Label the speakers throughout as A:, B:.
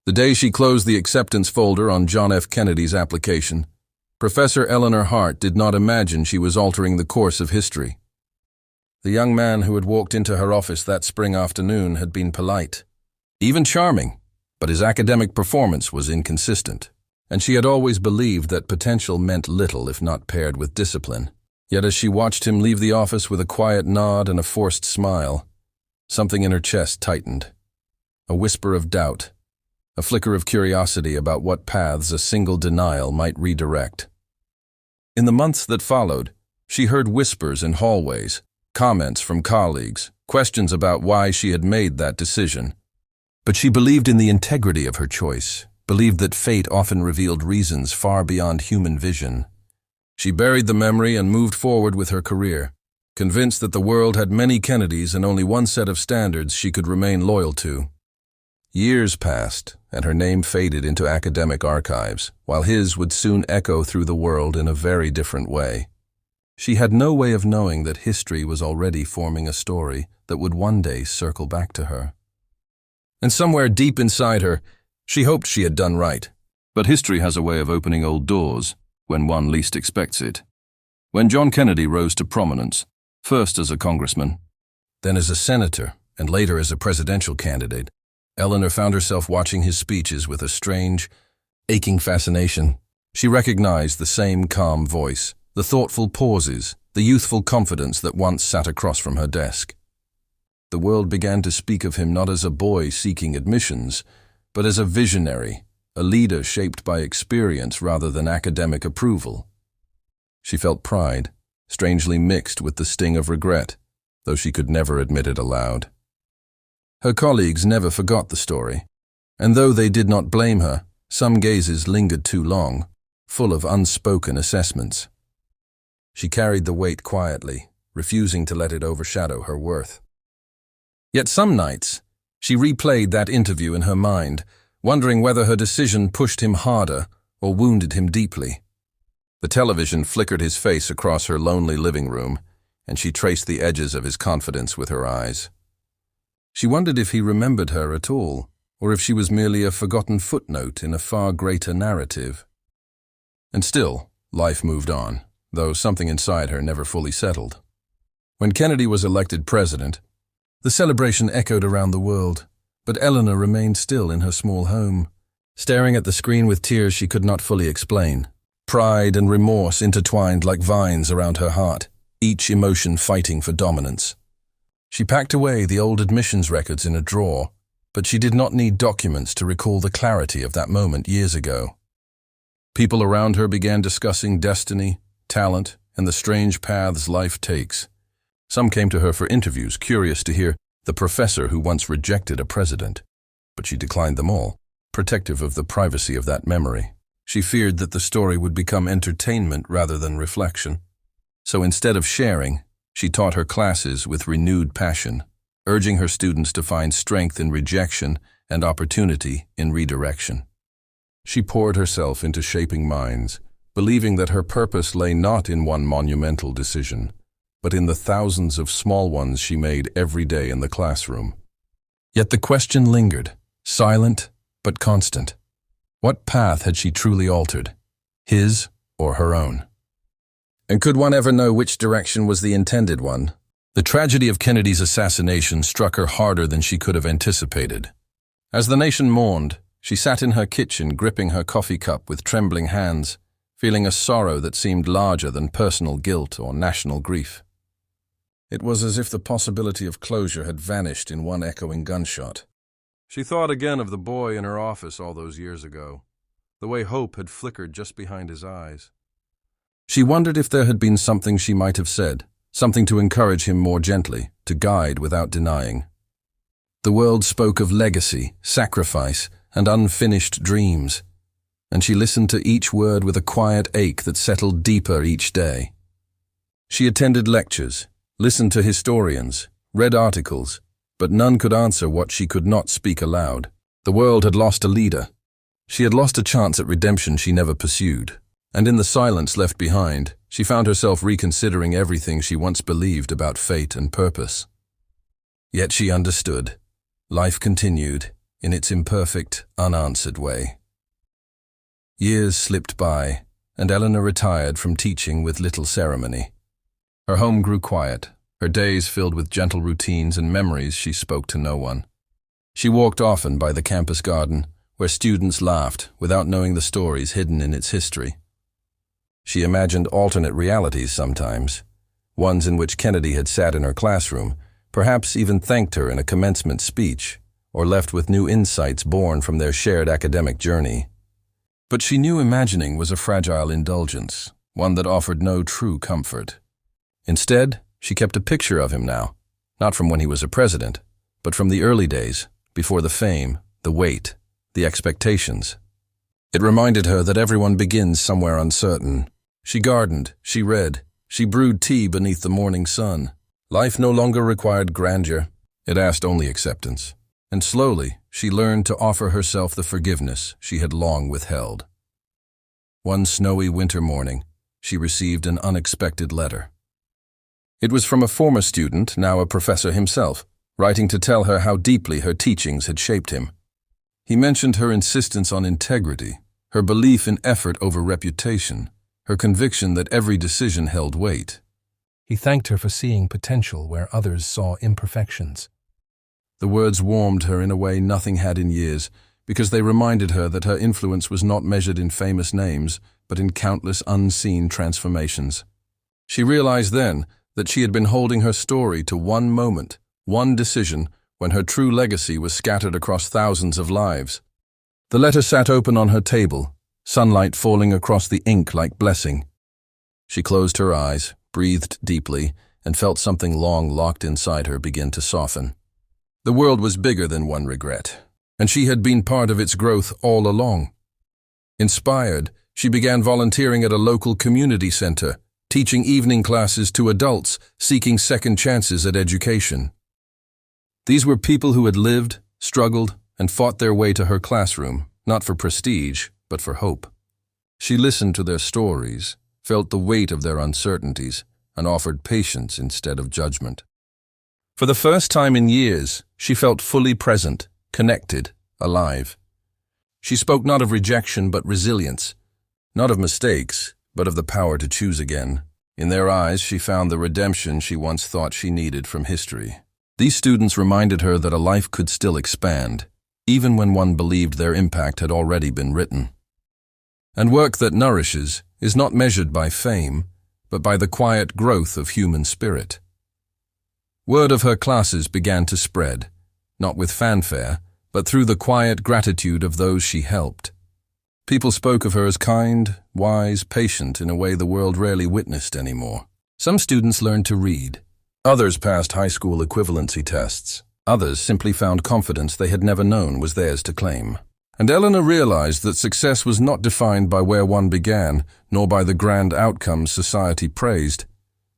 A: The day she closed the acceptance folder on John F. Kennedy's application, Professor Eleanor Hart did not imagine she was altering the course of history. The young man who had walked into her office that spring afternoon had been polite, even charming, but his academic performance was inconsistent, and she had always believed that potential meant little if not paired with discipline. Yet as she watched him leave the office with a quiet nod and a forced smile, something in her chest tightened. A whisper of doubt, a flicker of curiosity about what paths a single denial might redirect. In the months that followed, she heard whispers in hallways, comments from colleagues, questions about why she had made that decision. But she believed in the integrity of her choice, believed that fate often revealed reasons far beyond human vision. She buried the memory and moved forward with her career, convinced that the world had many Kennedys and only one set of standards she could remain loyal to. Years passed, and her name faded into academic archives, while his would soon echo through the world in a very different way. She had no way of knowing that history was already forming a story that would one day circle back to her. And somewhere deep inside her, she hoped she had done right. But history has a way of opening old doors when one least expects it. When John Kennedy rose to prominence, first as a congressman, then as a senator, and later as a presidential candidate, Eleanor found herself watching his speeches with a strange, aching fascination. She recognized the same calm voice, the thoughtful pauses, the youthful confidence that once sat across from her desk. The world began to speak of him not as a boy seeking admissions, but as a visionary, a leader shaped by experience rather than academic approval. She felt pride, strangely mixed with the sting of regret, though she could never admit it aloud. Her colleagues never forgot the story, and though they did not blame her, some gazes lingered too long, full of unspoken assessments. She carried the weight quietly, refusing to let it overshadow her worth. Yet some nights, she replayed that interview in her mind, wondering whether her decision pushed him harder or wounded him deeply. The television flickered his face across her lonely living room, and she traced the edges of his confidence with her eyes. She wondered if he remembered her at all, or if she was merely a forgotten footnote in a far greater narrative. And still, life moved on, though something inside her never fully settled. When Kennedy was elected president, the celebration echoed around the world, but Eleanor remained still in her small home, staring at the screen with tears she could not fully explain. Pride and remorse intertwined like vines around her heart, each emotion fighting for dominance. She packed away the old admissions records in a drawer, but she did not need documents to recall the clarity of that moment years ago. People around her began discussing destiny, talent, and the strange paths life takes. Some came to her for interviews, curious to hear the professor who once rejected a president, but she declined them all, protective of the privacy of that memory. She feared that the story would become entertainment rather than reflection. So instead of sharing, she taught her classes with renewed passion, urging her students to find strength in rejection and opportunity in redirection. She poured herself into shaping minds, believing that her purpose lay not in one monumental decision, but in the thousands of small ones she made every day in the classroom. Yet the question lingered, silent but constant. What path had she truly altered, his or her own? And could one ever know which direction was the intended one? The tragedy of Kennedy's assassination struck her harder than she could have anticipated. As the nation mourned, she sat in her kitchen gripping her coffee cup with trembling hands, feeling a sorrow that seemed larger than personal guilt or national grief. It was as if the possibility of closure had vanished in one echoing gunshot. She thought again of the boy in her office all those years ago, the way hope had flickered just behind his eyes. She wondered if there had been something she might have said, something to encourage him more gently, to guide without denying. The world spoke of legacy, sacrifice, and unfinished dreams, and she listened to each word with a quiet ache that settled deeper each day. She attended lectures, listened to historians, read articles, but none could answer what she could not speak aloud. The world had lost a leader. She had lost a chance at redemption she never pursued, and in the silence left behind, she found herself reconsidering everything she once believed about fate and purpose. Yet she understood. Life continued, in its imperfect, unanswered way. Years slipped by, and Eleanor retired from teaching with little ceremony. Her home grew quiet, her days filled with gentle routines and memories she spoke to no one. She walked often by the campus garden, where students laughed without knowing the stories hidden in its history. She imagined alternate realities sometimes, ones in which Kennedy had sat in her classroom, perhaps even thanked her in a commencement speech, or left with new insights born from their shared academic journey. But she knew imagining was a fragile indulgence, one that offered no true comfort. Instead, she kept a picture of him now, not from when he was a president, but from the early days, before the fame, the weight, the expectations. It reminded her that everyone begins somewhere uncertain. She gardened, she read, she brewed tea beneath the morning sun. Life no longer required grandeur, it asked only acceptance. And slowly, she learned to offer herself the forgiveness she had long withheld. One snowy winter morning, she received an unexpected letter. It was from a former student, now a professor himself, writing to tell her how deeply her teachings had shaped him. He mentioned her insistence on integrity, her belief in effort over reputation, her conviction that every decision held weight.
B: He thanked her for seeing potential where others saw imperfections.
A: The words warmed her in a way nothing had in years, because they reminded her that her influence was not measured in famous names, but in countless unseen transformations. She realized then that she had been holding her story to one moment, one decision, when her true legacy was scattered across thousands of lives. The letter sat open on her table, sunlight falling across the ink like blessing. She closed her eyes, breathed deeply, and felt something long locked inside her begin to soften. The world was bigger than one regret, and she had been part of its growth all along. Inspired, she began volunteering at a local community center, teaching evening classes to adults seeking second chances at education. These were people who had lived, struggled, and fought their way to her classroom, not for prestige, but for hope. She listened to their stories, felt the weight of their uncertainties, and offered patience instead of judgment. For the first time in years, she felt fully present, connected, alive. She spoke not of rejection but resilience, not of mistakes, but of the power to choose again. In their eyes, she found the redemption she once thought she needed from history. These students reminded her that a life could still expand, even when one believed their impact had already been written. And work that nourishes is not measured by fame, but by the quiet growth of human spirit. Word of her classes began to spread, not with fanfare, but through the quiet gratitude of those she helped. People spoke of her as kind, wise, patient in a way the world rarely witnessed anymore. Some students learned to read. Others passed high school equivalency tests. Others simply found confidence they had never known was theirs to claim. And Eleanor realized that success was not defined by where one began, nor by the grand outcomes society praised,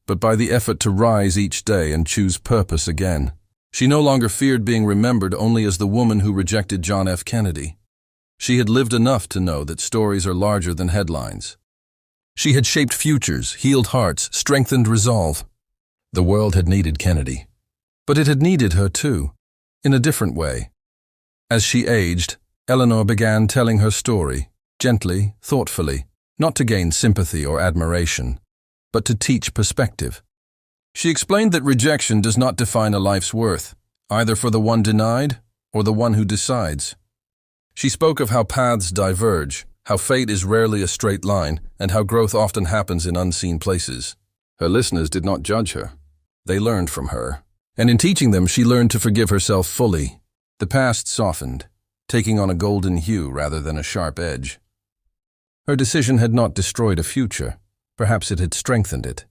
A: but by the effort to rise each day and choose purpose again. She no longer feared being remembered only as the woman who rejected John F. Kennedy. She had lived enough to know that stories are larger than headlines. She had shaped futures, healed hearts, strengthened resolve. The world had needed Kennedy, but it had needed her too, in a different way. As she aged, Eleanor began telling her story, gently, thoughtfully, not to gain sympathy or admiration, but to teach perspective. She explained that rejection does not define a life's worth, either for the one denied or the one who decides. She spoke of how paths diverge, how fate is rarely a straight line, and how growth often happens in unseen places. Her listeners did not judge her. They learned from her. And in teaching them, she learned to forgive herself fully. The past softened, taking on a golden hue rather than a sharp edge. Her decision had not destroyed a future. Perhaps it had strengthened it.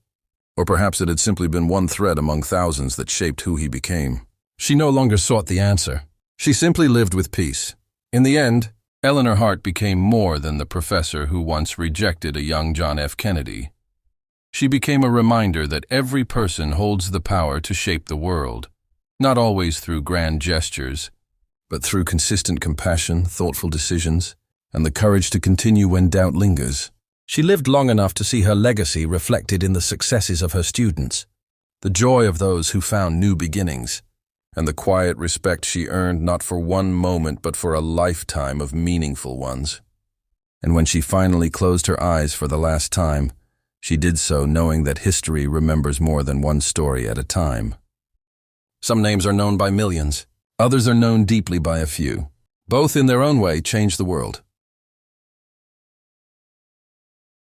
A: Or perhaps it had simply been one thread among thousands that shaped who he became. She no longer sought the answer. She simply lived with peace. In the end, Eleanor Hart became more than the professor who once rejected a young John F. Kennedy. She became a reminder that every person holds the power to shape the world, not always through grand gestures, but through consistent compassion, thoughtful decisions, and the courage to continue when doubt lingers. She lived long enough to see her legacy reflected in the successes of her students, the joy of those who found new beginnings, and the quiet respect she earned not for one moment but for a lifetime of meaningful ones. And when she finally closed her eyes for the last time, she did so knowing that history remembers more than one story at a time. Some names are known by millions. Others are known deeply by a few. Both in their own way change the world.